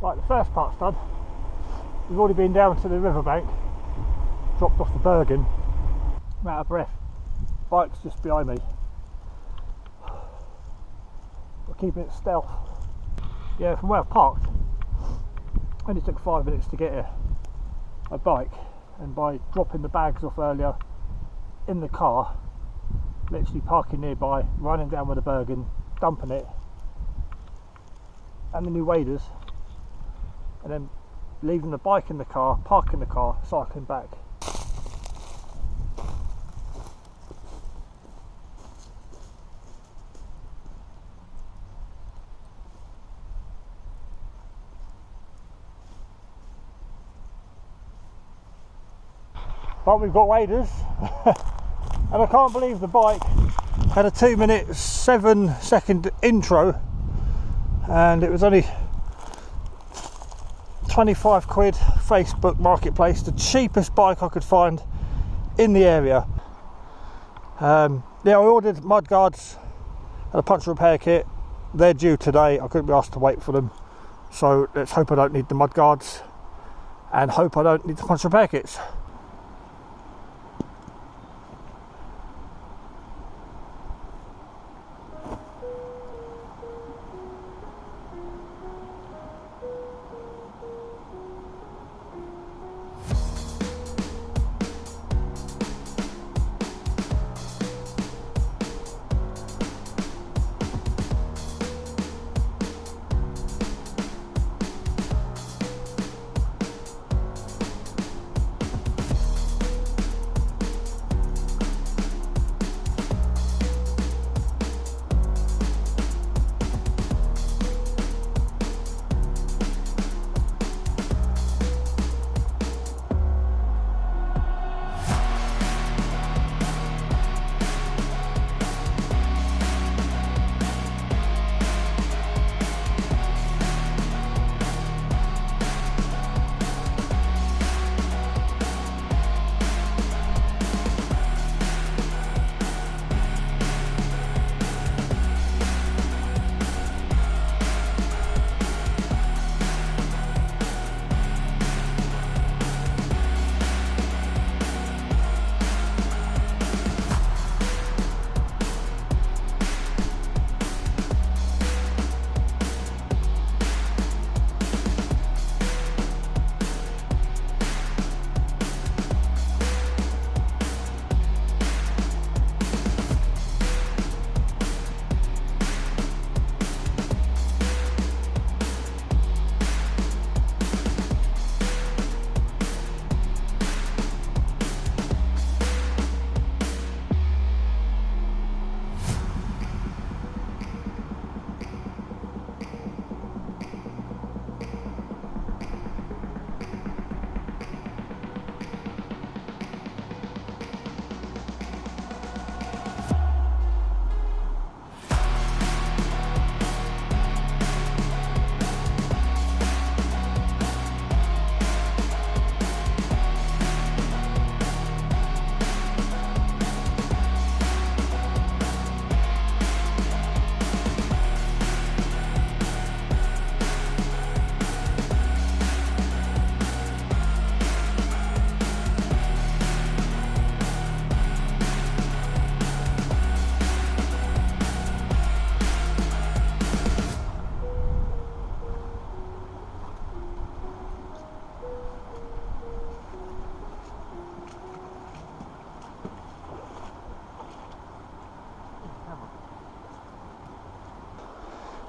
Right, the first part's done. We've already been down to the riverbank, dropped off the Bergen. I'm out of breath. Bike's just behind me. We're keeping it stealth. Yeah, from where I've parked, only took 5 minutes to get here. My bike, and by dropping the bags off earlier in the car, literally parking nearby, running down with the Bergen, dumping it, and the new waders, and then leaving the bike in the car, parking the car, cycling back. But we've got waders, and I can't believe the bike had a 2-minute 7-second intro, and it was only 25 quid Facebook Marketplace, the cheapest bike I could find in the area. Yeah, I ordered mud guards and a puncture repair kit. They're due today. I couldn't be asked to wait for them, so let's hope I don't need the mud guards and hope I don't need the puncture repair kits.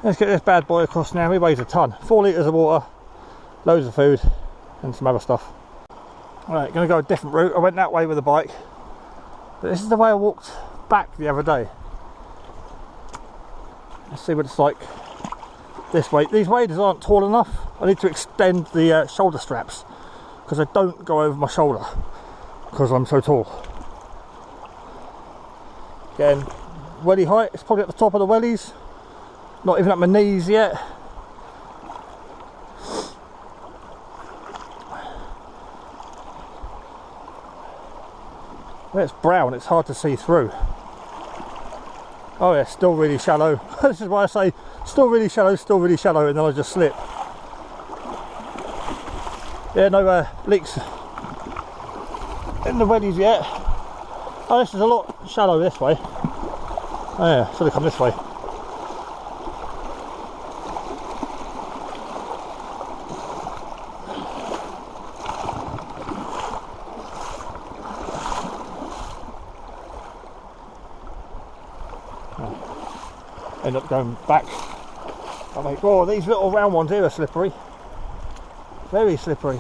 Let's get this bad boy across now. He weighs a ton. 4 litres of water, loads of food, and some other stuff. Alright, going to go a different route. I went that way with the bike, but this is the way I walked back the other day. Let's see what it's like this way. These waders aren't tall enough. I need to extend the shoulder straps because I don't go over my shoulder because I'm so tall. Again, welly height, it's probably at the top of the wellies, not even at my knees yet. When it's brown, it's hard to see through. Oh yeah, still really shallow. This is why I say still really shallow, and then I just slip. Yeah, no leaks in the wellies yet. Oh, this is a lot shallow this way. Oh yeah, should have come this way. End up going back. I think, oh, these little round ones here are slippery. Very slippery.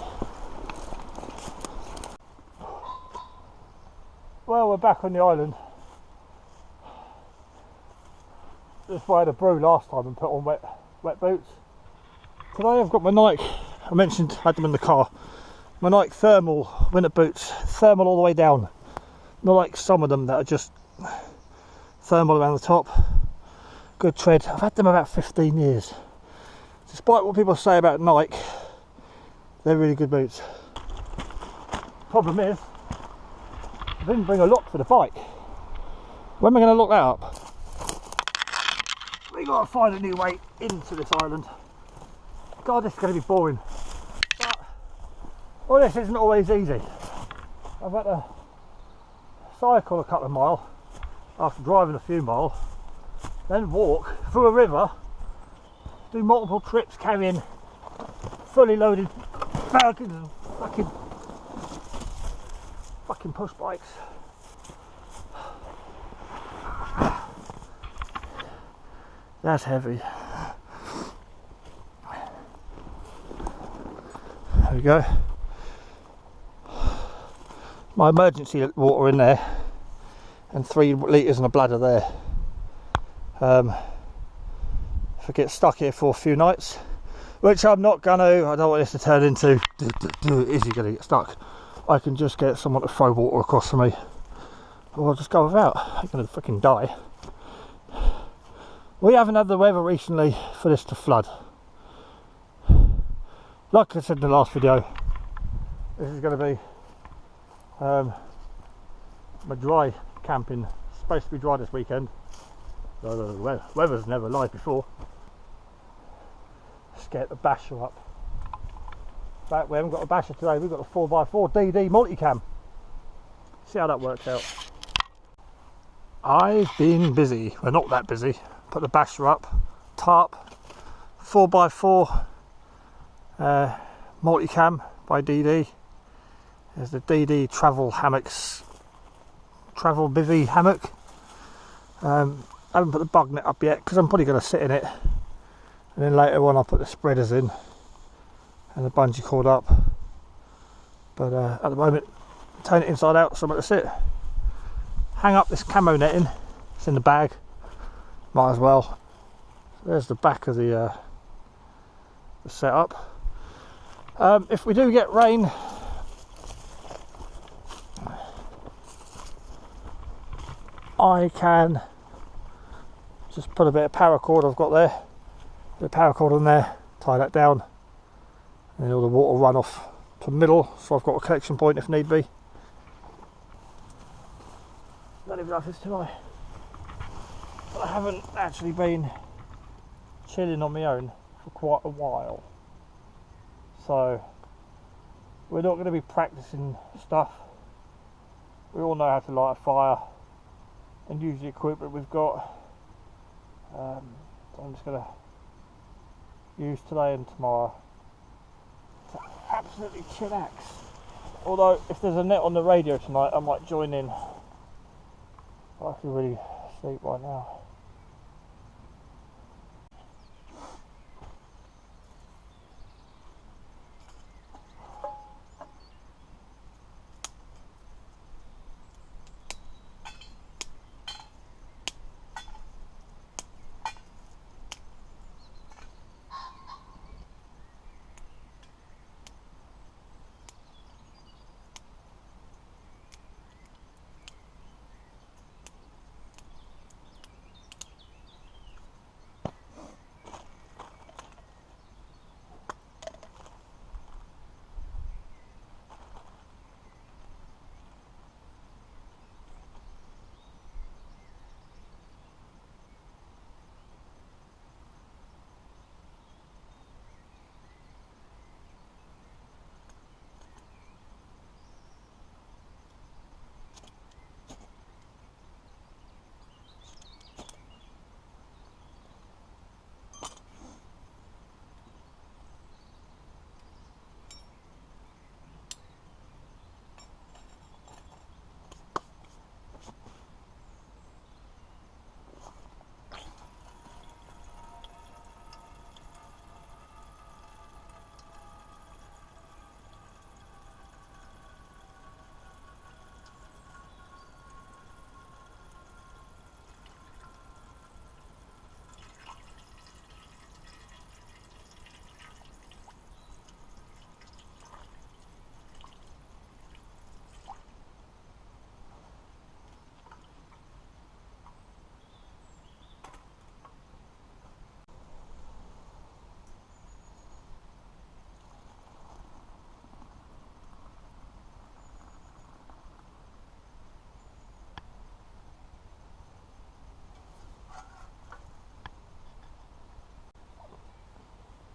Well, we're back on the island. This way I had a brew last time and put on wet boots. Today I've got my Nike, I mentioned I had them in the car, my Nike thermal winter boots, thermal all the way down. Not like some of them that are just thermal around the top. Good tread. I've had them about 15 years. Despite what people say about Nike, they're really good boots. Problem is, I didn't bring a lock for the bike. When am I going to lock that up? We got to find a new way into this island. God, this is going to be boring. But all this isn't always easy. I've had to cycle a couple of miles after driving a few miles, then walk through a river, do multiple trips carrying fully loaded wagons and fucking push bikes. That's heavy. There we go. My emergency water in there and 3 litres in a bladder there. If I get stuck here for a few nights, which I'm not gonna, I don't want this to turn into is he gonna get stuck? I can just get someone to throw water across for me, or I'll just go without. I'm gonna fucking die. We haven't had the weather recently for this to flood. Like I said in the last video, this is going to be my dry camping. It's supposed to be dry this weekend. The weather's never lied before. Let's get the basher up. But we haven't got a basher today, we've got a 4x4 DD multicam. See how that works out. I've been busy, well not that busy. Put the basher up, tarp, 4x4 multicam by DD. There's the DD travel hammocks, travel bivvy hammock. I haven't put the bug net up yet because I'm probably going to sit in it, and then later on I'll put the spreaders in and the bungee cord up. But at the moment, turn it inside out, somewhere to sit. Hang up this camo netting, it's in the bag. Might as well. There's the back of the setup. If we do get rain, I can just put a bit of paracord I've got there, a bit of paracord on there, tie that down, and then all the water run off to the middle, so I've got a collection point if need be. Don't even know if it's too high. But I haven't actually been chilling on my own for quite a while, so we're not going to be practicing stuff. We all know how to light a fire and use the equipment we've got. So I'm just going to use today and tomorrow to absolutely chillax. Although if there's a net on the radio tonight, I might join in. I can really sleep right now.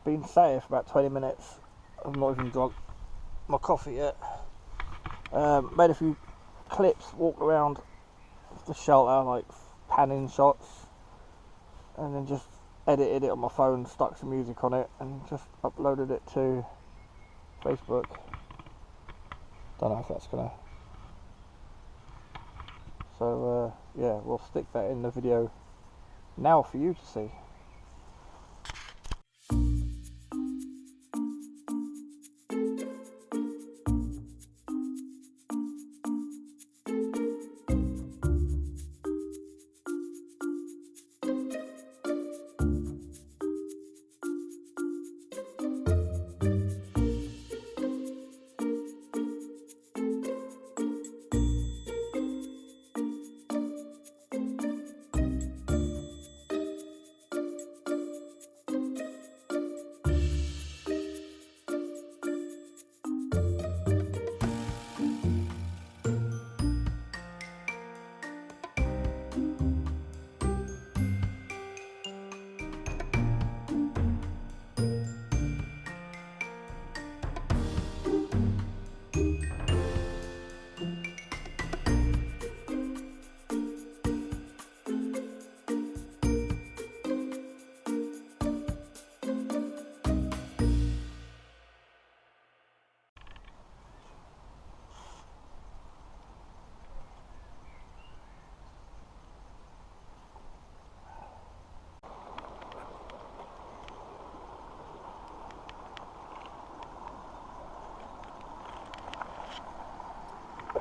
been sat here for about 20 minutes. I've not even drunk my coffee yet. Made a few clips, walked around the shelter, like panning shots, and then just edited it on my phone, stuck some music on it, and just uploaded it to Facebook. Don't know if that's gonna. So yeah, we'll stick that in the video now for you to see.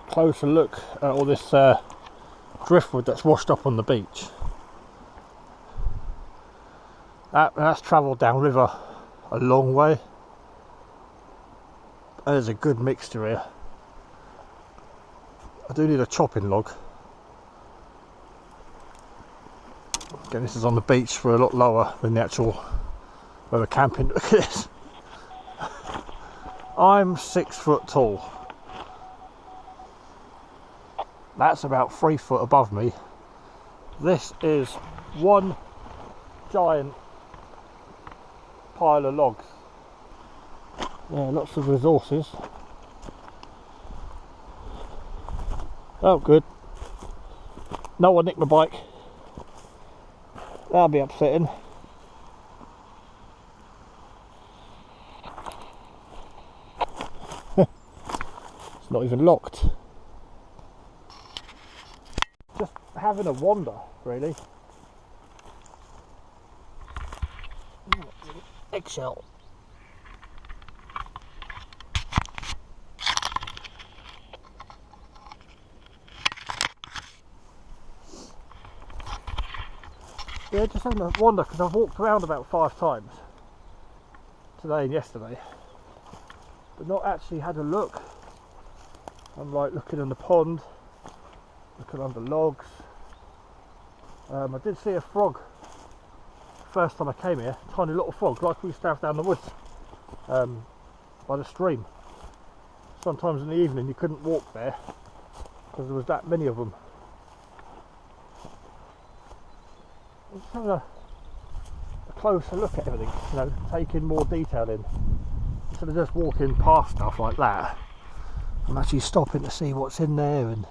Closer look at all this driftwood that's washed up on the beach. That's travelled downriver a long way. There's a good mixture here. I do need a chopping log. Again, this is on the beach for a lot lower than the actual where we're camping. Look at this. I'm 6 foot tall. That's about 3 foot above me. This is one giant pile of logs. Yeah, lots of resources. Oh, good. No one nicked my bike. That'll be upsetting. It's not even locked. Just having a wander, really. Eggshell. Yeah, just having a wander because I've walked around about 5 times today and yesterday, but not actually had a look. I'm like looking in the pond, looking under logs. I did see a frog first time I came here, tiny little frog like we used to have down the woods by the stream. Sometimes in the evening you couldn't walk there because there was that many of them. Just having a closer look at everything, you know, taking more detail in. Instead of just walking past stuff like that, I'm actually stopping to see what's in there and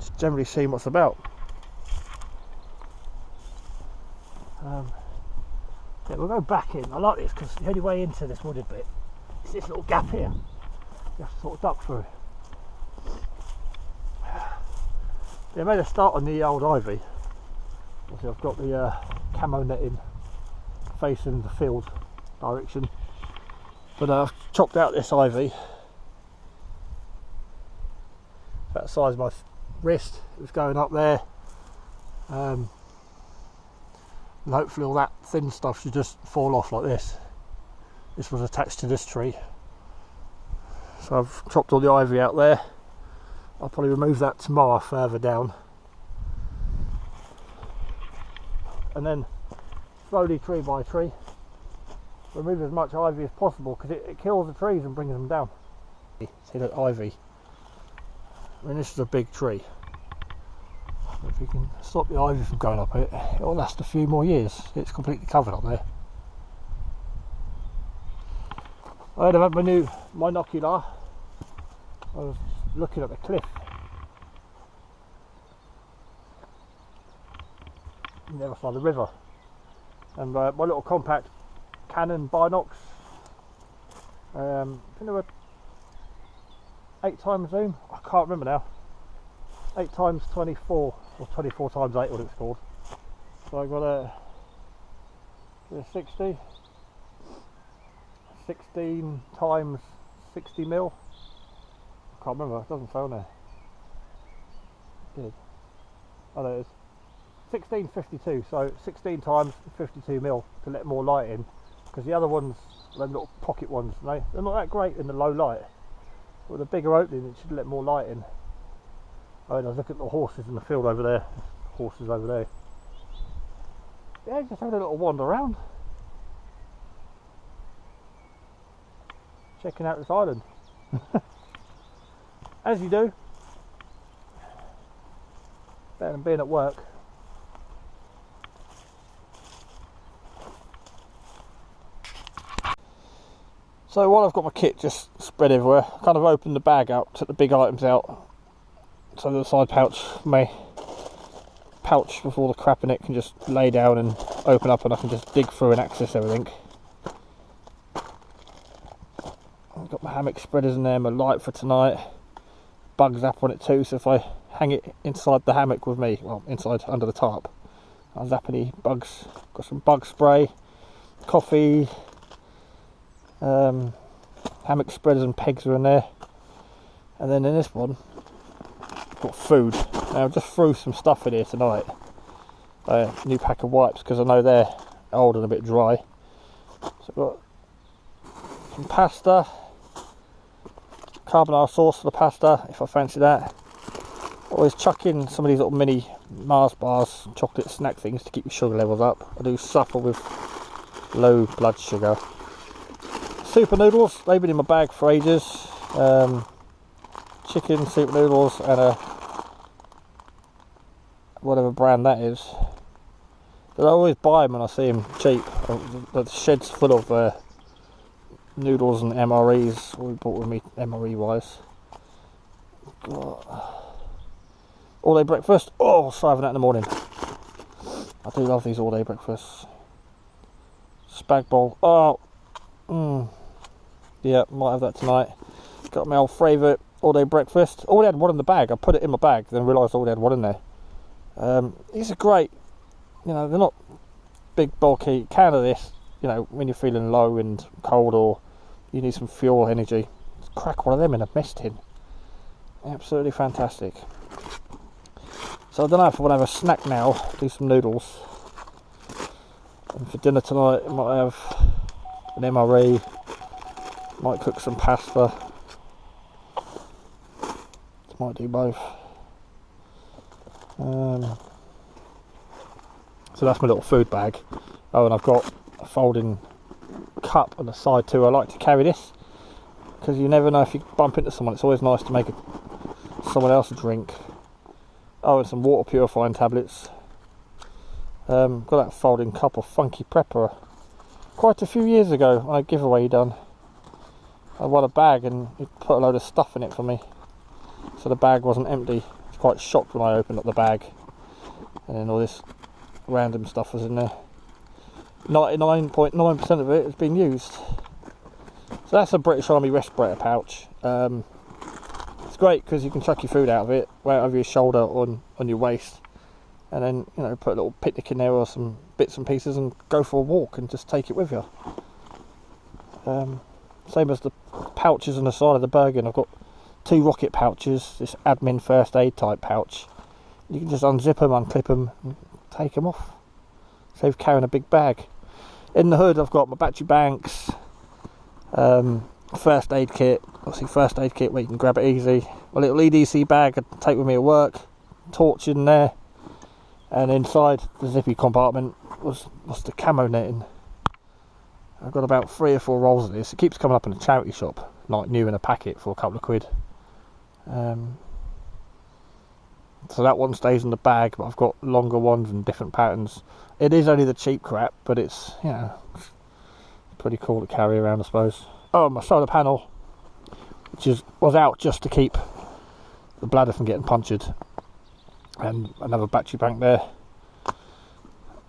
just generally seeing what's about. Yeah, we'll go back in. I like this because the only way into this wooded bit is this little gap here. You have to sort of duck through. Yeah, I made a start on the old ivy. Obviously I've got the camo netting facing the field direction, but I've chopped out this ivy. About the size of my wrist. It was going up there, and hopefully all that thin stuff should just fall off like this. This was attached to this tree, so I've chopped all the ivy out there. I'll probably remove that tomorrow further down, and then slowly, tree by tree, remove as much ivy as possible because it kills the trees and brings them down. See that ivy? I mean, this is a big tree. If you can stop the ivy from going up it. It'll last a few more years. It's completely covered up there. I've had my new binocular. I was looking at the cliff. On the other side of the river. And my little compact Canon binocs. I think they were 8x zoom. I can't remember now. 8x24 or 24x8, what it's called. So I got a 60, 16x 60mm. I can't remember. It doesn't say on there. It did. Oh, there it is. 1652. So 16x 52mm to let more light in. Because the other ones, them little pocket ones, they're not that great in the low light. With a bigger opening, it should let more light in. Oh, and I was looking at the horses in the field over there. Horses over there. Yeah, just had a little wander around. Checking out this island. As you do. Better than being at work. So while I've got my kit just spread everywhere, I kind of opened the bag out, took the big items out, so the side pouch, my pouch with all the crap in it can just lay down and open up, and I can just dig through and access everything. I've got my hammock spreaders in there, my light for tonight, bug zap on it too, so if I hang it inside the hammock with me, well inside under the tarp, I'll zap any bugs. Got some bug spray, coffee, hammock spreaders and pegs are in there, and then in this one I've got food. Now I just threw some stuff in here tonight, a new pack of wipes because I know they're old and a bit dry. So I've got some pasta, carbonara sauce for the pasta if I fancy that. Always chuck in some of these little mini Mars bars, chocolate snack things to keep your sugar levels up. I do suffer with low blood sugar. Super noodles, they've been in my bag for ages. Chicken super noodles and a whatever brand that is. But I always buy them when I see them cheap. The shed's full of noodles and MREs. What we bought with me MRE wise. All day breakfast. Oh, I'll start having that in the morning. I do love these all day breakfasts. Spag bowl. Oh. Yeah, might have that tonight. Got my old favourite all day breakfast. Already had one in the bag. I put it in my bag, then realised I already had one in there. These are great. You know, they're not big bulky. Can of this, you know, when you're feeling low and cold or you need some fuel energy, just crack one of them in a mess tin. Absolutely fantastic. So I don't know if I want to have a snack now. Do some noodles. And for dinner tonight, I might have an MRE. Might cook some pasta. Might do both. So that's my little food bag. Oh, and I've got a folding cup on the side too. I like to carry this because you never know if you bump into someone. It's always nice to make someone else a drink. Oh, and some water purifying tablets. Got that folding cup of Funky Prepper quite a few years ago on a giveaway done. I won a bag and he put a load of stuff in it for me, so the bag wasn't empty. I was quite shocked when I opened up the bag and then all this random stuff was in there. 99.9% of it has been used. So that's a British Army respirator pouch. It's great because you can chuck your food out of it, wear it over your shoulder on your waist, and then, you know, put a little picnic in there or some bits and pieces and go for a walk and just take it with you. Same as the pouches on the side of the Bergen. I've got 2 rocket pouches, this admin first aid type pouch. You can just unzip them, unclip them and take them off. Save carrying a big bag. In the hood I've got my battery banks, first aid kit, obviously first aid kit where you can grab it easy, my little EDC bag I take with me at work, torch in there, and inside the zippy compartment was the camo netting. I've got about 3 or 4 rolls of this. It keeps coming up in a charity shop, like new in a packet for a couple of quid. So that one stays in the bag, but I've got longer ones and different patterns. It is only the cheap crap, but it's, you know, pretty cool to carry around, I suppose. Oh, my solar panel, which was out just to keep the bladder from getting punctured, and another battery bank there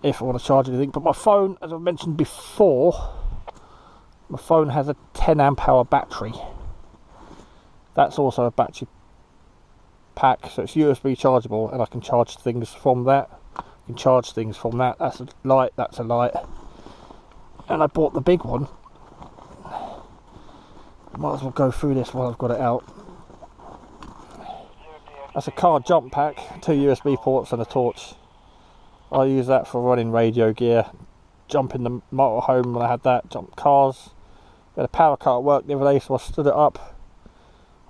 if I want to charge anything. But my phone, as I mentioned before, my phone has a 10 amp hour battery. That's also a battery pack, so it's USB chargeable, and I can charge things from that. That's a light, and I bought the big one. Might as well go through this while I've got it out. That's a car jump pack, 2 USB ports and a torch. I use that for running radio gear, jumping the motorhome when I had that, jump cars. We had a power cut at work the other day, so I stood it up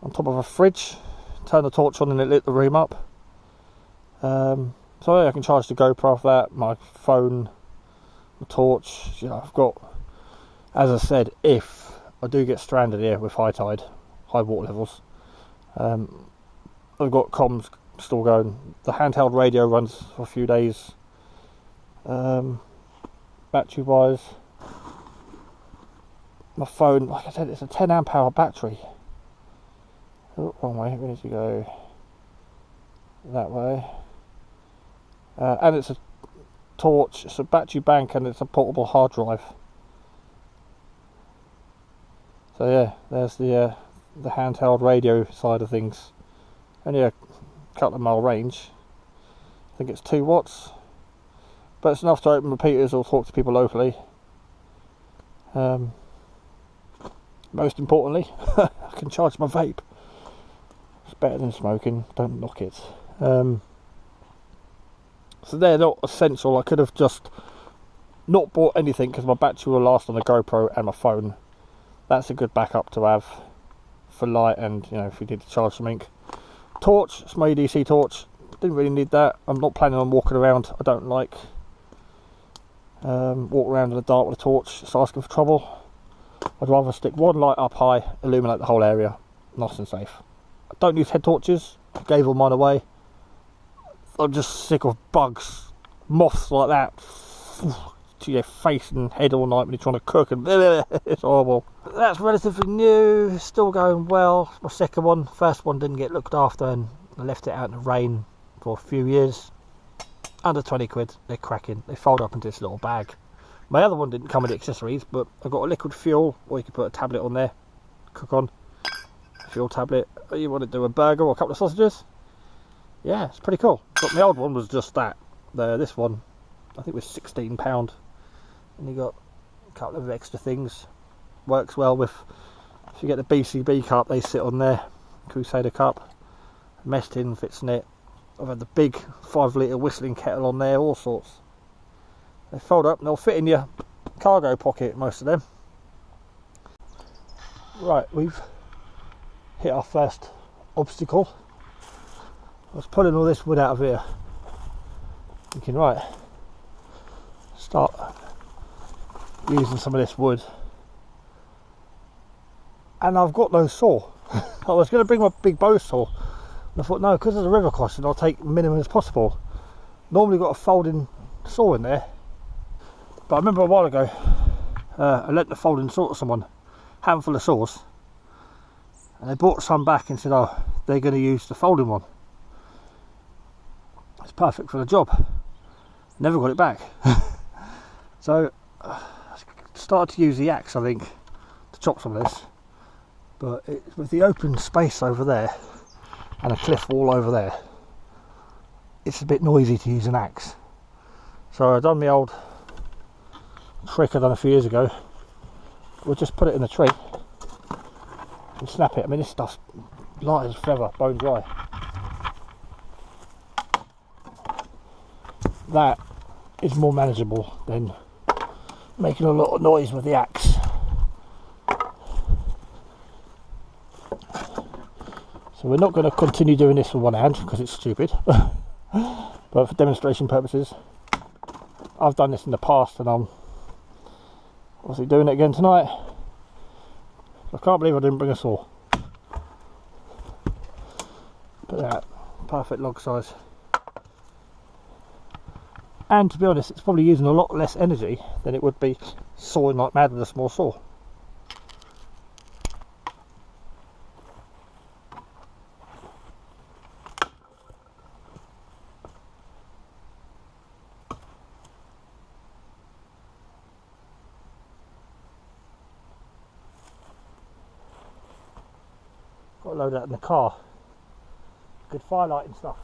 on top of a fridge, turned the torch on and it lit the room up. So yeah, I can charge the GoPro off that, my phone, the torch. You know, I've got, as I said, if I do get stranded here with high tide, high water levels, I've got comms still going. The handheld radio runs for a few days. Battery wise, my phone, like I said, it's a 10 amp hour battery. Oh, wrong way, we need to go that way. And it's a torch, it's a battery bank, and it's a portable hard drive. So yeah, there's the handheld radio side of things. Only a couple of mile range. I think it's 2 watts, but it's enough to open repeaters or talk to people locally. Most importantly, I can charge my vape. It's better than smoking, don't knock it. So they're not essential. I could have just not bought anything because my battery will last on the GoPro and my phone. That's a good backup to have for light, and you know, if you need to charge something. Torch, it's my EDC torch. Didn't really need that. I'm not planning on walking around. I don't like walk around in the dark with a torch. It's asking for trouble. I'd rather stick one light up high, illuminate the whole area, nice and safe. I don't use head torches. I gave all mine away. I'm just sick of bugs, moths like that to your face and head all night when you're trying to cook, and it's horrible. That's relatively new, still going well. My second one, first one didn't get looked after, and I left it out in the rain for a few years. Under 20 quid, they're cracking. They fold up into this little bag. My other one didn't come with accessories, but I got a liquid fuel, or you can put a tablet on there, cook on, fuel tablet. You want to do a burger or a couple of sausages? Yeah, it's pretty cool. But my old one was just that. This one, I think, was £16, and you got a couple of extra things. Works well with, if you get the BCB cup, they sit on there, Crusader cup, mesh tin fits in it. I've had the big 5 litre whistling kettle on there, all sorts. They fold up and they'll fit in your cargo pocket, most of them. Right, we've hit our first obstacle. I was pulling all this wood out of here, thinking, right, start using some of this wood. And I've got no saw. I was going to bring my big bow saw, and I thought, no, because there's a river crossing, I'll take minimum as possible. Normally got a folding saw in there, but I remember a while ago I lent the folding saw to someone, handful of saws, and they brought some back and said, oh, they're going to use the folding one. It's perfect for the job. Never got it back. So I started to use the axe, I think, to chop some of this, but with the open space over there and a cliff wall over there, it's a bit noisy to use an axe. So I've done my old trick I done a few years ago. We'll just put it in a tree and snap it. I mean, this stuff's light as a feather, bone dry. That is more manageable than making a lot of noise with the axe. So we're not going to continue doing this with one hand because it's stupid, but for demonstration purposes, I've done this in the past and I'm obviously doing it again tonight. I can't believe I didn't bring a saw. But that perfect log size. And to be honest, it's probably using a lot less energy than it would be sawing like mad with a small saw. Got to load that in the car. Good firelight and stuff.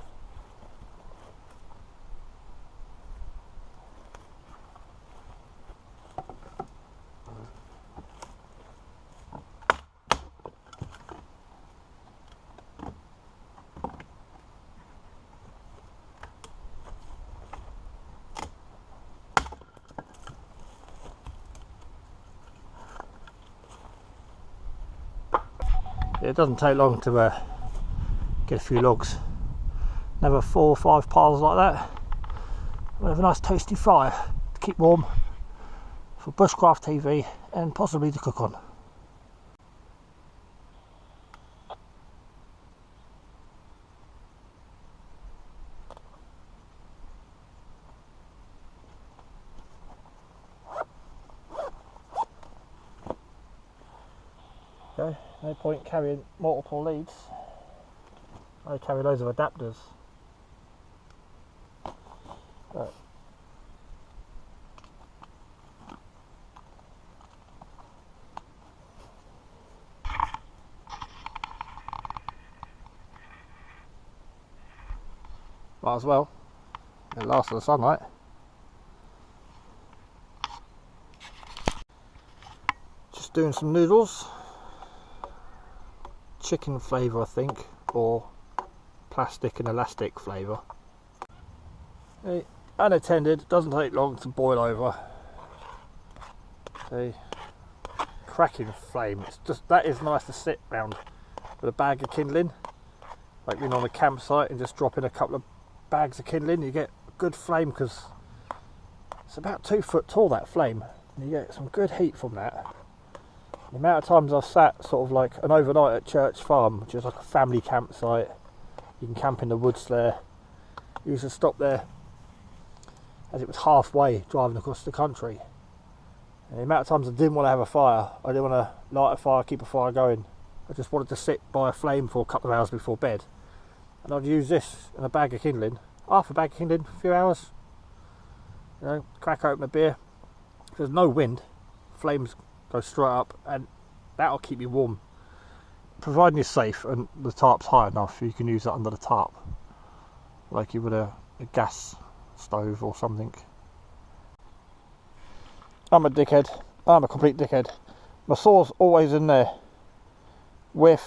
It doesn't take long to get a few logs. Another 4 or 5 piles like that. We'll have a nice toasty fire to keep warm for bushcraft TV and possibly to cook on. Okay, no point carrying multiple leads. I carry loads of adapters. Right. Might as well. It'll last the sunlight. Just doing some noodles. Chicken flavour I think, or plastic and elastic flavour. Okay, unattended, doesn't take long to boil over. Okay, cracking flame. It's just, that is nice to sit round with a bag of kindling, like being on a campsite and just drop in a couple of bags of kindling. You get a good flame because it's about 2 foot tall, that flame, and you get some good heat from that. The amount of times I've sat sort of like an overnight at Church Farm, which is like a family campsite. You can camp in the woods there. You used to stop there as it was halfway driving across the country. And the amount of times I didn't want to have a fire, I didn't want to light a fire, keep a fire going. I just wanted to sit by a flame for a couple of hours before bed. And I'd use this and a bag of kindling, half a bag of kindling, a few hours. You know, crack open a beer. If there's no wind, flames go straight up, and that'll keep you warm, providing you're safe and the tarp's high enough. You can use that under the tarp like you would a gas stove or something. I'm a dickhead. I'm a complete dickhead. My saw's always in there with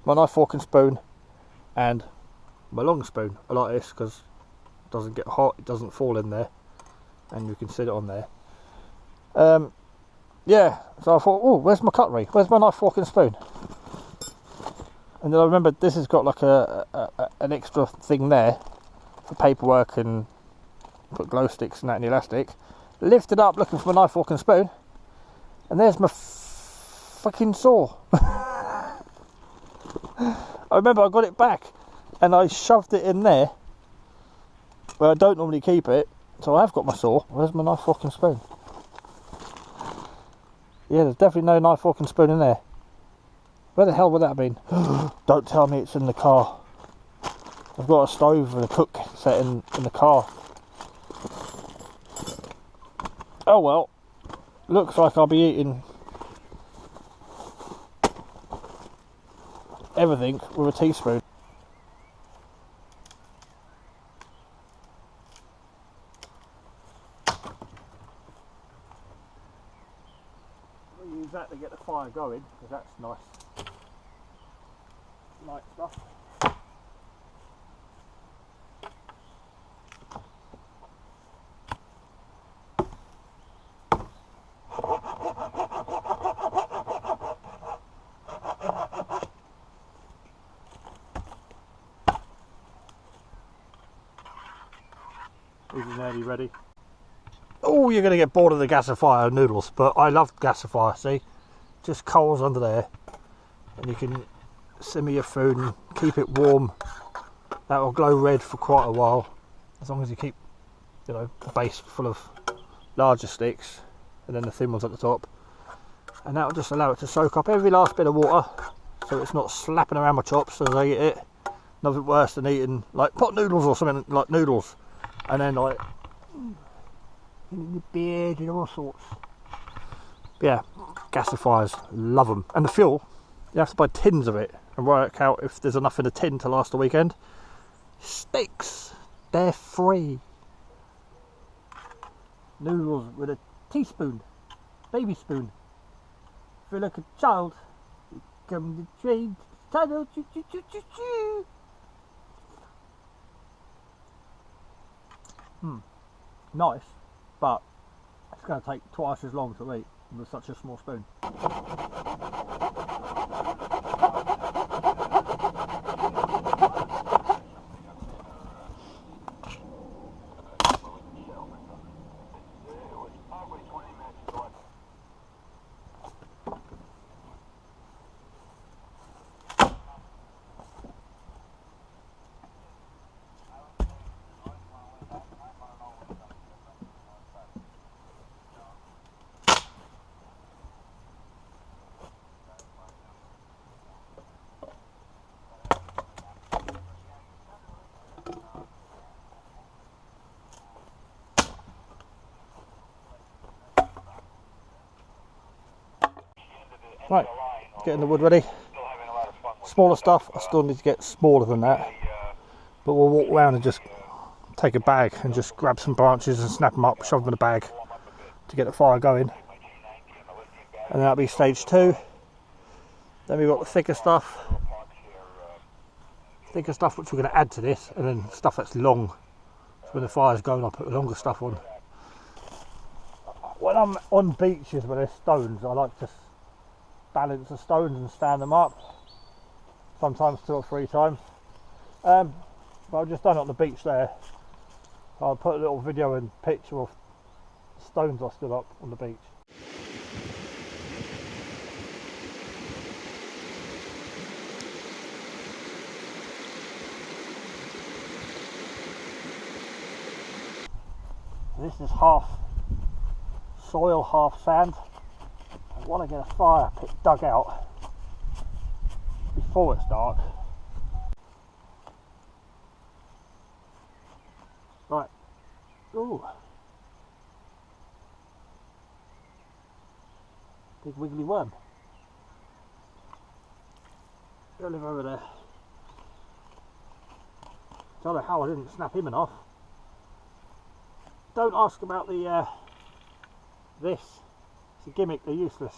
my knife, fork and spoon and my long spoon. I like this because it doesn't get hot, it doesn't fall in there, and you can sit it on there. Yeah, so I thought, oh, where's my cutlery? Where's my knife, fork and spoon? And then I remembered this has got like an extra thing there for paperwork and put glow sticks and that in the elastic. Lifted up looking for my knife, fork and spoon, and there's my fucking saw. I remember I got it back and I shoved it in there where I don't normally keep it, so I have got my saw. Where's my knife, fork and spoon? Yeah, there's definitely no knife, fork and spoon in there. Where the hell would that have been? Don't tell me it's in the car. I've got a stove and a cook set in the car. Oh well, looks like I'll be eating everything with a teaspoon. We'll use that to get the fire going, because that's nice light stuff. These are nearly ready. Oh, you're going to get bored of the gasifier noodles, but I love gasifier, see? Just coals under there, and you can simmer your food and keep it warm That will glow red for quite a while, as long as you keep, you know, the base full of larger sticks and then the thin ones at the top, and that will just allow it to soak up every last bit of water, so it's not slapping around my chops as I eat it. Nothing worse than eating like pot noodles or something like noodles, and then like in the beard and all sorts. But yeah, gasifiers, love them. And the fuel, you have to buy tins of it and work out if there's enough in a tin to last the weekend. Sticks, they're free. Noodles with a teaspoon, baby spoon. Feel like a child. Come the train, tunnel, choo choo choo choo choo. Nice, but it's going to take twice as long to eat with such a small spoon. Right, getting the wood ready. Smaller stuff, I still need to get smaller than that, but we'll walk around and just take a bag and just grab some branches and snap them up, shove them in a bag to get the fire going. And that'll be stage 2. Then we've got the thicker stuff which we're going to add to this, and then stuff that's long. So when the fire's going, I'll put the longer stuff on. When I'm on beaches where there's stones, I like to balance the stones and stand them up, sometimes 2 or 3 times, but I've just done it on the beach there. I'll put a little video and picture of the stones I stood up on the beach. This is half soil, half sand. I want to get a fire pit dug out before it's dark. Right. Ooh. Big wiggly worm. He'll live over there. Don't know how I didn't snap him enough. Don't ask about the this. It's a gimmick, they're useless.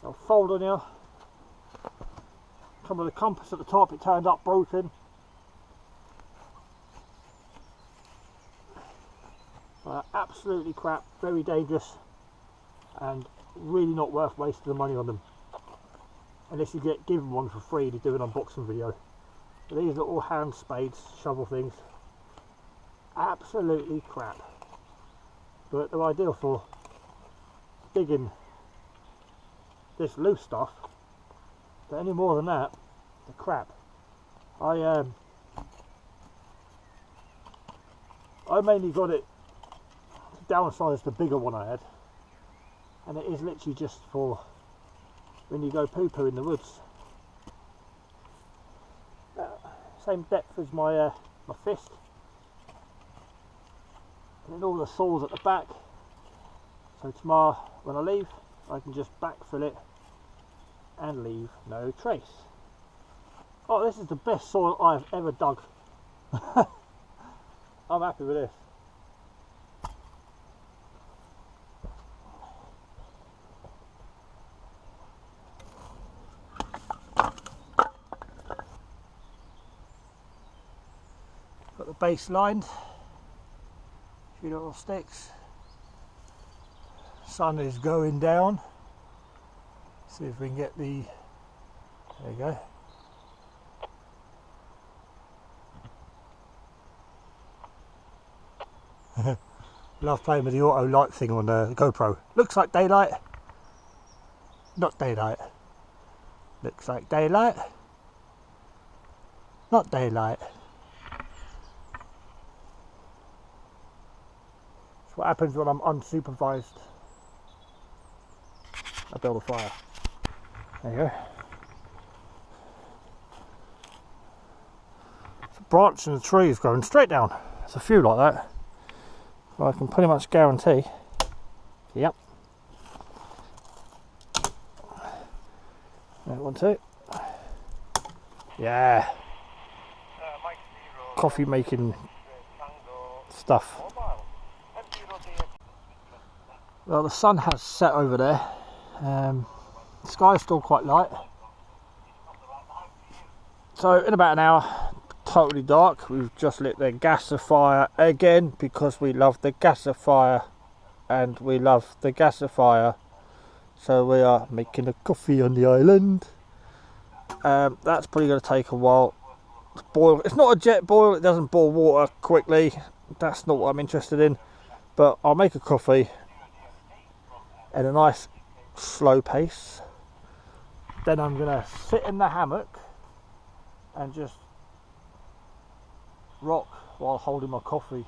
They'll fold on you. Come with a compass at the top, it turned up broken. Absolutely crap, very dangerous, and really not worth wasting the money on them. Unless you get given one for free to do an unboxing video. But these little hand spades, shovel things, absolutely crap. But they're ideal for digging this loose stuff, but any more than that, the crap. I mainly got it to downsize the bigger one I had, and it is literally just for when you go poo-poo in the woods. Same depth as my my fist, and then all the saws at the back. So tomorrow when I leave, I can just backfill it and leave no trace. Oh, this is the best soil I've ever dug. I'm happy with this. Got the base lined, a few little sticks. Sun is going down. See if we can get the, there you go. Love playing with the auto light thing on the GoPro. Looks like daylight. Not daylight. Looks like daylight. Not daylight. happens when I'm unsupervised. I build a fire. There you go. It's a branch in the tree is growing straight down. There's a few like that. But I can pretty much guarantee. Yep. That one too. Yeah. Coffee making stuff. Well, the sun has set over there. The sky is still quite light. So in about an hour, totally dark. We've just lit the gasifier again because we love the gasifier, and we love the gasifier. So we are making a coffee on the island. That's probably going to take a while to boil. It's not a jet boil, it doesn't boil water quickly. That's not what I'm interested in. But I'll make a coffee at a nice slow pace. Then I'm going to sit in the hammock and just rock while holding my coffee.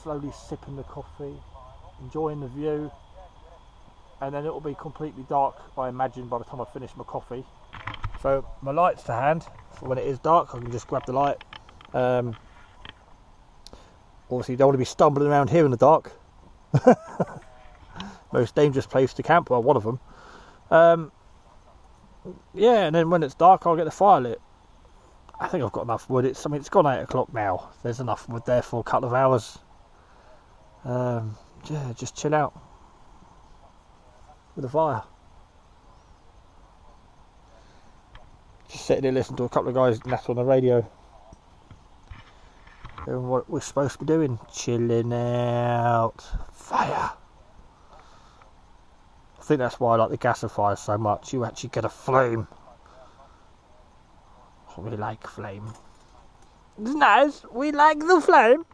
Slowly sipping the coffee, enjoying the view. And then it will be completely dark, I imagine, by the time I finish my coffee. So my light's to hand. For when it is dark, I can just grab the light. Obviously, you don't want to be stumbling around here in the dark. Most dangerous place to camp, well, one of them. Yeah, and then when it's dark, I'll get the fire lit. I think I've got enough wood. It's gone 8 o'clock now. There's enough wood there for a couple of hours. Yeah, just chill out with a fire. Just sitting here listening to a couple of guys natter on the radio. Doing what we're supposed to be doing. Chilling out. Fire. I think that's why I like the gasifier so much. You actually get a flame. We like flame. It's nice. We like the flame.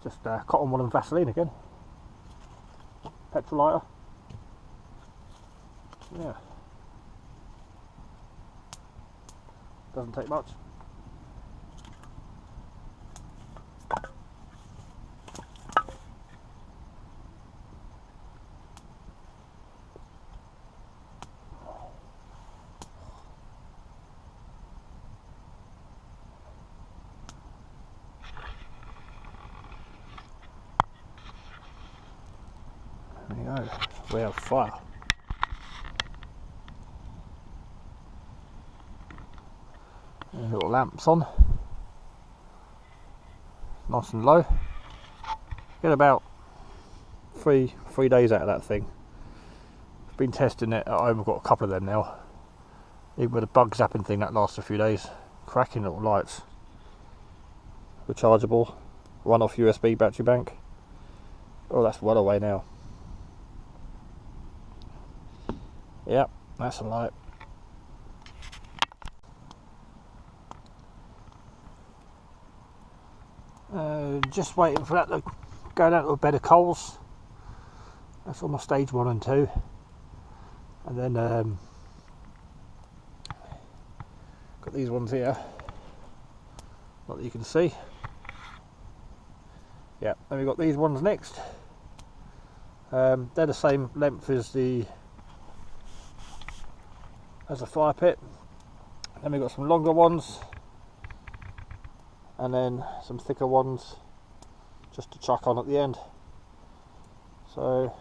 Just cotton wool and Vaseline again. Petrol lighter. Yeah. Doesn't take much. There you go. We have fire. Little lamps on, nice and low. Get about three days out of that thing. I've been testing it at home. I've got a couple of them now. Even with a bug zapping thing, that lasts a few days. Cracking little lights. Rechargeable, run off USB battery bank. Oh, that's well away now. Yep, that's a light. Just waiting for that to go down to a bed of coals. That's on my stage 1 and 2. And then got these ones here, not that you can see. Yeah, then we've got these ones next. They're the same length as the fire pit. Then we've got some longer ones, and then some thicker ones just to chuck on at the end. So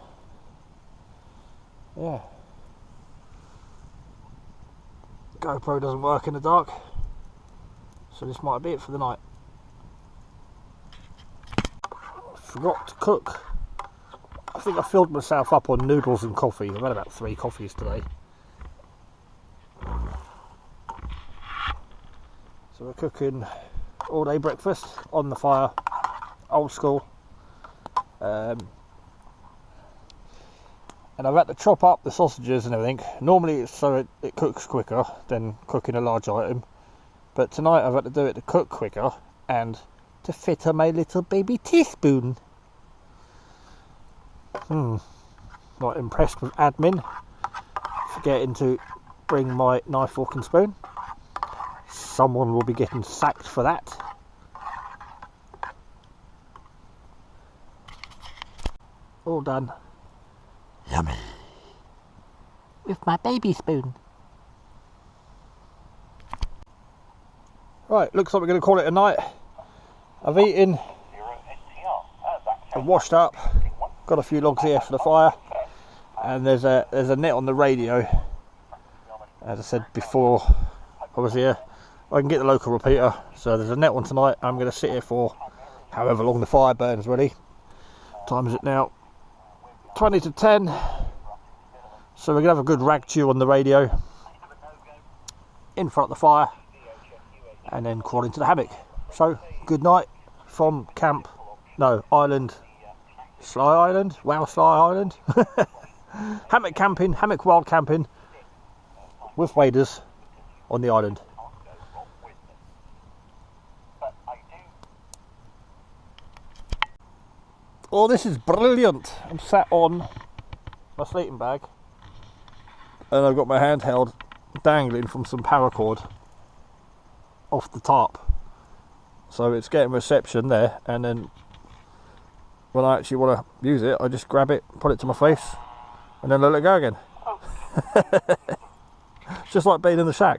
yeah, GoPro doesn't work in the dark, so this might be it for the night. Forgot to cook. I think I filled myself up on noodles and coffee. I've had about 3 coffees today. So we're cooking all day breakfast on the fire, old school. And I've had to chop up the sausages and everything. Normally it's so it cooks quicker than cooking a large item, but tonight I've had to do it to cook quicker and to fit on my little baby teaspoon. Not impressed with admin forgetting to bring my knife, fork and spoon. Someone will be getting sacked for that. All done. Yummy. With my baby spoon. Right, looks like we're going to call it a night. I've eaten and washed up. Got a few logs here for the fire, and there's a net on the radio. As I said before I was here, I can get the local repeater, so there's a net on tonight. I'm going to sit here for however long the fire burns really. Time is it now? 20 to 10. So we're going to have a good rag chew on the radio in front of the fire, and then crawl into the hammock. So good night from camp, no, island, Sly Island, wow, Sly Island. Hammock camping, hammock wild camping with waders on the island. Oh, this is brilliant. I'm sat on my sleeping bag and I've got my handheld dangling from some paracord off the top, so it's getting reception there, and then when I actually want to use it, I just grab it, put it to my face, and then let it go again. Just like being in the shack.